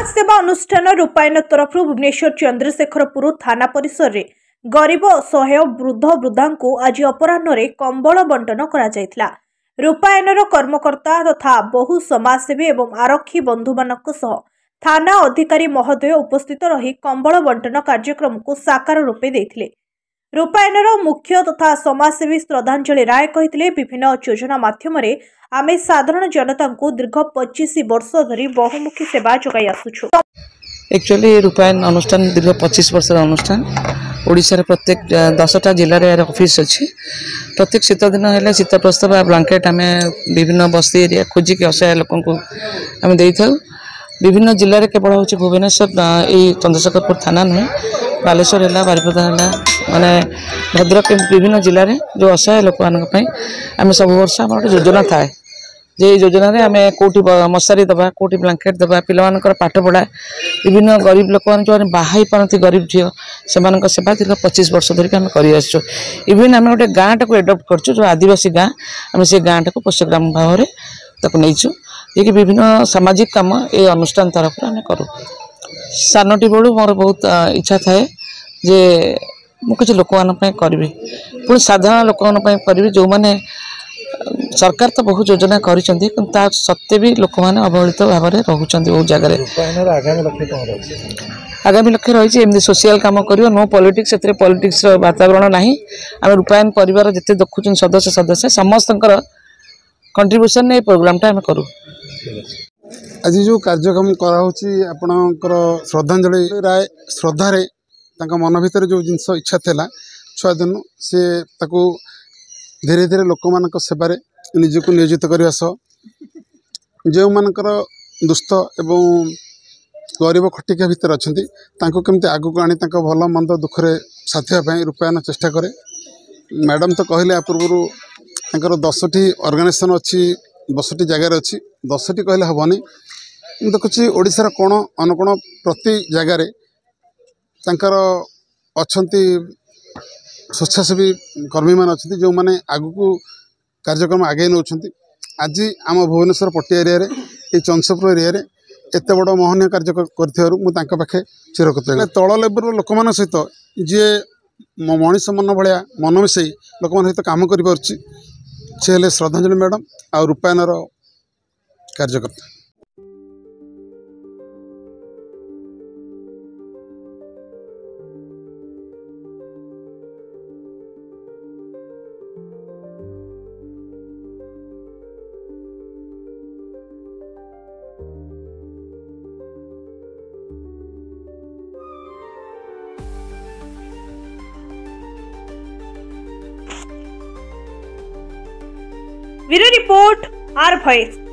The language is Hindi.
समाज सेवा अनुष्ठान रूपायन तरफ भुवनेश्वर चंद्रशेखरपुर थाना परिसर रे गरीब असहाय वृद्ध वृद्धा को आज अपराह्न कंबल बंटन करा रूपायनर कर्मकर्ता तथा बहु समाजसेवी एवं आरक्षी बंधु मानक सह थाना अधिकारी महोदय उपस्थित रही कंबल बंटन कार्यक्रम को साकार रूपे देथिले। रूपायनर मुख्य तथा समाजसेवी श्रद्धांजलि राय कहिथिले विभिन्न योजना माध्यम आमे साधारण जनता को दीर्घ 25 वर्ष धरी बहुमुखी सेवा जोगाई आसुछु। एक्चुअली रूपायन अनुष्ठान दीर्घ 25 वर्ष अनुष्ठान ओडिशा रे प्रत्येक 10टा जिले रे ऑफिस अछि। प्रत्येक शीत दिन हेले शीत प्रस्ताव ब्लैंकेट आमे विभिन्न बस्ती एरिया खोजिक असहाय लोक को आमे देई थाउ। विभिन्न जिले रे केवल होछि भुवनेश्वर चंद्रशेखरपुर थाना नुहे बालेश्वर है बारिपदा है माने भद्रक विभिन्न जिले में जो असहाय लोक आम सब वर्ष आम गोटे योजना थाए जे योजना रे आम कोटी मशारी दबा कोटी ब्लैंकेट दबा पिलामानकर पाठ पढ़ा विभिन्न गरीब लोक जो बाहा पारती गरीब झील से सेवा दीर्घ 25 वर्ष धरिक आम कर इवन आम गोटे गाँ टाक एडप्ट कर जो आदिवासी गाँ आम से गाँ टाक पोषग्राम भाव में नहीं ये विभिन्न सामाजिक काम ये अनुष्ठान तरफ आम करूँ। सानटी बेलू मोर बहुत इच्छा थाए जे मु किसी लोक करी पुणी साधारण लोक करी जो मैंने सरकार तो बहुत योजना कर सत्वे भी लोक मैंने अवहेलित भाव में रोच बहुत जगह। आगामी लक्ष्य रही एमती सोशल कम कर नो पॉलिटिक्स से पॉलिटिक्स वातावरण ना आम रूपायन परिवार जिते देखुन सदस्य सदस्य समस्त कंट्रीब्यूशन ने प्रोग्राम टा करूँ। आज जो कार्यक्रम कर श्रद्धांजलि राय श्रद्धारे मन भर जो जिनस इच्छा था छुआ दिन सी धीरे धीरे लोक मान सेवार निजक नियोजित करने सह जो मानकर दुस्थ एवं गरीब खटिका भितर अच्छा केमती आगक आनी भल मंद दुखरे साथी रूपायन चेष्टा करे। मैडम तो कहले पूर्व 10टी ऑर्गेनाइजेशन अच्छी 10टी जगार अच्छी 10टी कहले हेनी देखुची ओडिशार कोण अनुकोण प्रति जगार अच्छी स्वेच्छासेवी कर्मी मान अच्छा जो मैंने आगू कार्यक्रम आगे नौ। आज आम भुवनेश्वर पट्टी एरिया ये चंद्रशेखरपुर एरिया एत बड़ मोहनीय कार्य कर चिरकृत तल लेवल लोक मान सहित जी मनीष मन भाया मन मिसई लोक मान सहित काम कर श्रद्धांजलि मैडम आ रूपायनर कार्यकर्ता। Bureau report R voice.